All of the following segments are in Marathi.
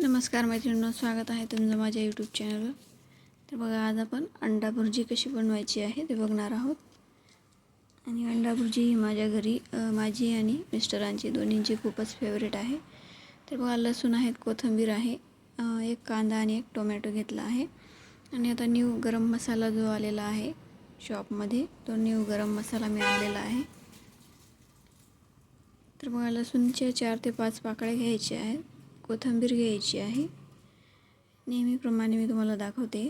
नमस्कार मैत्रिणींनो, स्वागत आहे तुमचं माझ्या यूट्यूब चॅनलवर. तर बघा, आज आपण अंडा भुर्जी कशी बनवायची आहे ते बघणार आहोत. आणि अंडा भुर्जी ही माझ्या घरी माझी आणि मिस्टरांची दोन्हींची खूपच फेवरेट आहे. तर बघा, लसूण आहेत, कोथिंबीर आहे, एक कांदा आणि एक टोमॅटो घेतला आहे. आणि आता न्यू गरम मसाला जो आलेला आहे शॉपमध्ये, तो न्यू गरम मसाला मी आणलेला आहे. तर बघा, लसूणच्या 4 ते 5 पाकळ्या घ्यायच्या आहेत, कोथिंबीर घ्यायची आहे. नेहमीप्रमाणे मी तुम्हाला दाखवते.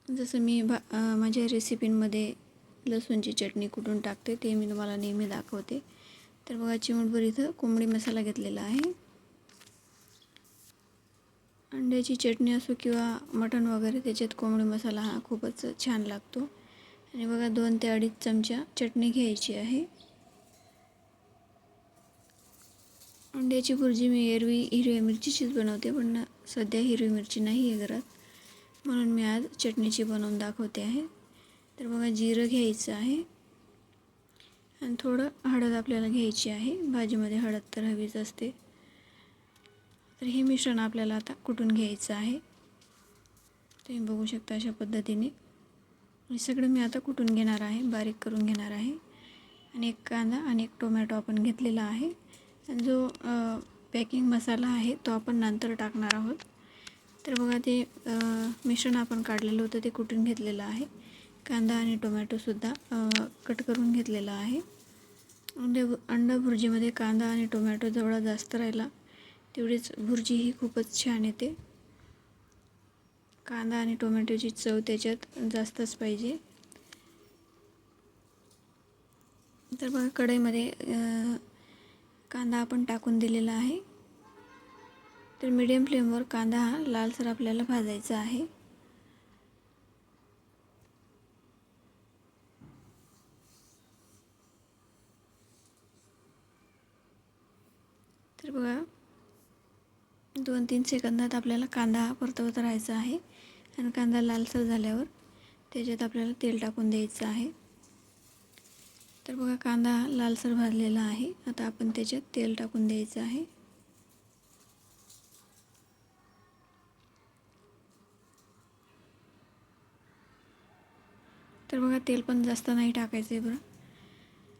जसं मी माझ्या रेसिपींमध्ये लसूणची चटणी कुटून टाकते ते मी तुम्हाला नेहमी दाखवते. तर बघा, चिमूटभर इथं कोंबडी मसाला घेतलेला आहे. अंड्याची चटणी असो किंवा मटण वगैरे, त्याच्यात कोंबडी मसाला हा खूपच छान लागतो. आणि बघा, 2 ते 2.5 चमचा चटणी घ्यायची आहे. अंड्याची भुर्जी मी एरवी हिरव्या मिरचीचीच बनवते, पण सध्या हिरवी मिरची नाही आहे घरात, म्हणून मी आज चटणीची बनवून दाखवते आहे. तर बघा, जिरं घ्यायचं आहे आणि थोडं हळद आपल्याला घ्यायची आहे. भाजीमध्ये हळद तर हवीच असते. तर हे मिश्रण आपल्याला आता कुटून घ्यायचं आहे. तुम्ही बघू शकता अशा पद्धतीने हे सगळं मी आता कुटून घेणार आहे, बारीक करून घेणार आहे. आणि एक कांदा आणि एक टोमॅटो आपण घेतलेला आहे. आणि जो पॅकिंग मसाला आहे तो आपण नंतर टाकणार आहोत. तर बघा, ते मिश्रण आपण काढलेलं होतं ते कुटून घेतलेलं आहे. कांदा आणि टोमॅटोसुद्धा कट करून घेतलेला आहे. अंडा भुर्जीमध्ये कांदा आणि टोमॅटो जेवढा जास्त राहिला तेवढीच भुर्जी ही खूपच छान येते. कांदा आणि टोमॅटोची चव त्याच्यात जास्तच पाहिजे. तर बघा, कढईमध्ये कांदा आपण टाकून दिलेला आहे. तर मीडियम फ्लेमवर कांदा हा लालसर आपल्याला भाजायचा आहे. तर बघा, 2-3 सेकंदात आपल्याला कांदा हा परतवत राहायचा आहे. आणि कांदा लालसर झाल्यावर त्याच्यात आपल्याला तेल टाकून द्यायचं आहे. तर बघा, कांदा लालसर भाजलेला आहे. आता आपण त्याच्यात तेल टाकून द्यायचं आहे. तर बघा, तेल पण जास्त नाही टाकायचं आहे बरं.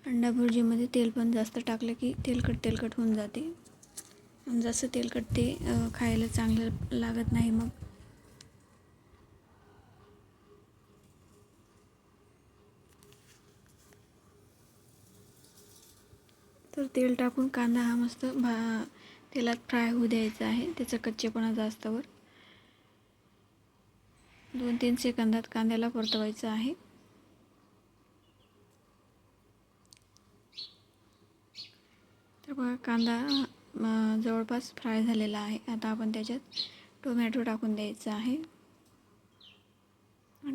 अंडा भुर्जीमध्ये तेल पण जास्त टाकलं की तेलकट होऊन जाते. आणि जसं तेलकट ते खायला चांगलं लागत नाही मग. तर तेल टाकून कांदा हा मस्त तेलात फ्राय होऊ द्यायचा आहे. त्याचा कच्चेपणा जास्तवर 2-3 सेकंदात कांद्याला परतवायचं आहे. तर बघा, कांदा जवळपास फ्राय झालेला आहे. आता आपण त्याच्यात टोमॅटो टाकून द्यायचा आहे.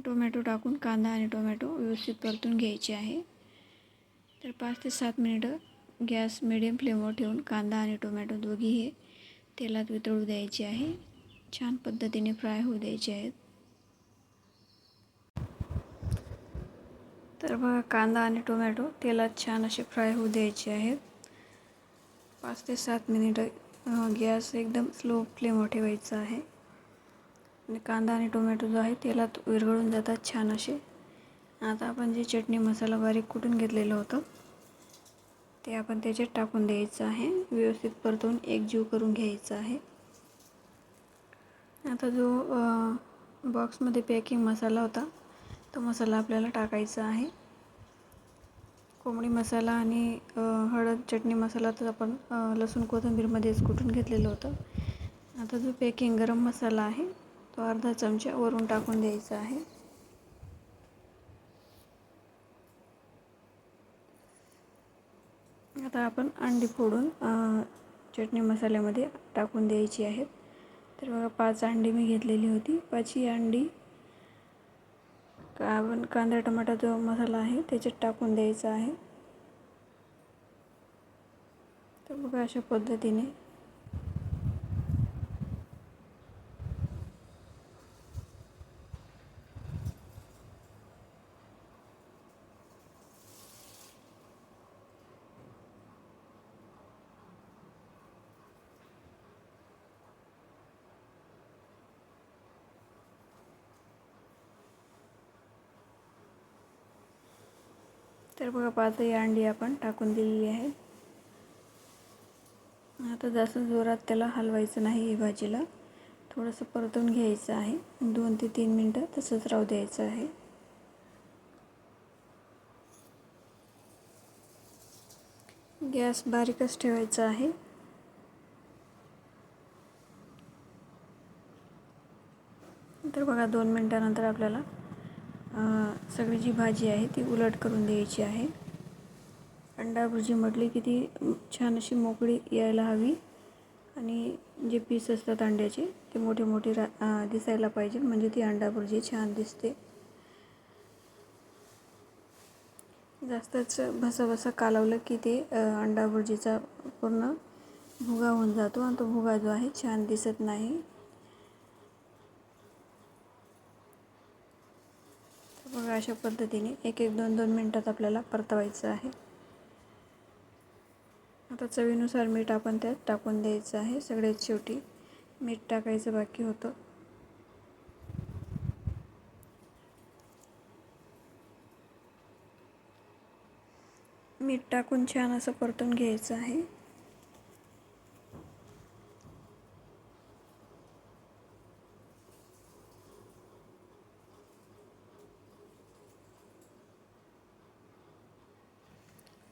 टोमॅटो टाकून कांदा आणि टोमॅटो व्यवस्थित परतून घ्यायचे आहे. तर 5 ते 7 मिनिटं गॅस मिडियम फ्लेमवर ठेवून कांदा आणि टोमॅटो दोघी हे तेलात वितळू द्यायचे आहे. छान पद्धतीने फ्राय होऊ द्यायचे आहेत. तर बघा, कांदा आणि टोमॅटो तेलात छान असे फ्राय होऊ द्यायचे आहेत. 5 ते 7 मिनिटं गॅस एकदम स्लो फ्लेमवर ठेवायचा आहे. आणि कांदा आणि टोमॅटो जो आहे तेलात विरघळून जातात छान असे. आता आपण जे चटणी मसाला बारीक कुटून घेतलेलं होतं ते आपण त्याच्यात टाकून द्यायचं आहे. व्यवस्थित परतून एकजीव करून घ्यायचं आहे. आता जो बॉक्समध्ये पॅकिंग मसाला होता तो मसाला आपल्याला टाकायचा आहे. कोंबडी मसाला आणि हळद चटणी मसाला तर आपण लसूण कोथिंबीरमध्येच कुटून घेतलेलं होतं. आता जो पॅकिंग गरम मसाला आहे तो अर्धा चमचा वरून टाकून द्यायचा आहे. आता आपण अंडी फोडून चटणी मसाल्यामध्ये टाकून द्यायची आहेत. तर बघा, 5 अंडी मी घेतलेली होती. 5ही अंडी आपण कांदा टमाटा जो मसाला आहे त्याच्यात टाकून द्यायचा आहे. तर बघा, अशा पद्धतीने तर बघा 5ही अंडी आपण टाकून दिलेली आहे. आता जास्त जोरात त्याला हलवायचं नाही ही भाजीला, थोडंसं परतून घ्यायचं आहे. 2 ते 3 मिनटं तसंच राहू द्यायचं आहे. गॅस बारीकच ठेवायचा आहे. तर बघा 2 मिनटानंतर आपल्याला सगळी जी भाजी आहे ती उलट करून द्यायची आहे. अंडा भुर्जी म्हटली की ती छान अशी मोकळी यायला हवी आणि जे पीस असतात अंड्याचे ते मोठे मोठे दिसायला पाहिजे, म्हणजे ती अंडा भुर्जी छान दिसते. जास्तच भसाभसा कालवलं की ते अंडा भुर्जीचा पूर्ण भुगा होऊन जातो आणि तो भुगा जो आहे छान दिसत नाही. तर बघा अशा पद्धतीने 1-2 मिनटात आपल्याला परतवायचं आहे. आता चवीनुसार मीठ आपण त्यात टाकून द्यायचं आहे. सगळ्यात शेवटी मीठ टाकायचं बाकी होतं. मीठ टाकून छान असं परतून घ्यायचं आहे.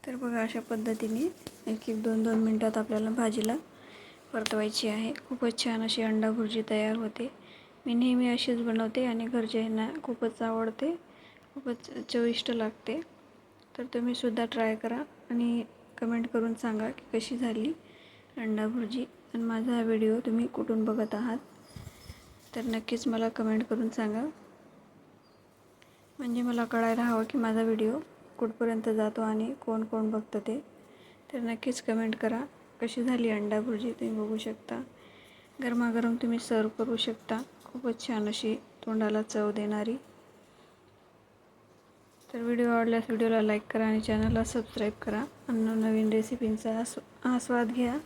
तर बघा अशा पद्धतीने 1-2 मिनटात आपल्याला भाजीला परतवायची आहे. खूपच छान अशी अंडा भुर्जी तयार होते. मी नेहमी अशीच बनवते आणि घरच्यांना खूपच आवडते, खूपच चविष्ट लागते. तर तुम्ही सुद्धा ट्राय करा आणि कमेंट करून सांगा की कशी झाली अंडा भुर्जी. आणि माझा हा व्हिडिओ तुम्ही कुठून बघत आहात तर नक्कीच मला कमेंट करून सांगा, म्हणजे मला कळायला हवं की माझा व्हिडिओ कुठपर्यंत जातो आणि कोण कोण बघतं ते. तर नक्कीच कमेंट करा कशी झाली अंडा भुर्जी. तुम्ही बघू शकता गरमागरम तुम्ही सर्व करू शकता, खूपच छान अशी तोंडाला चव देणारी. तर व्हिडिओ आवडल्यास व्हिडिओला लाईक करा आणि चॅनलला सबस्क्राईब करा आणि नवीन रेसिपींचा आस्वाद घ्या.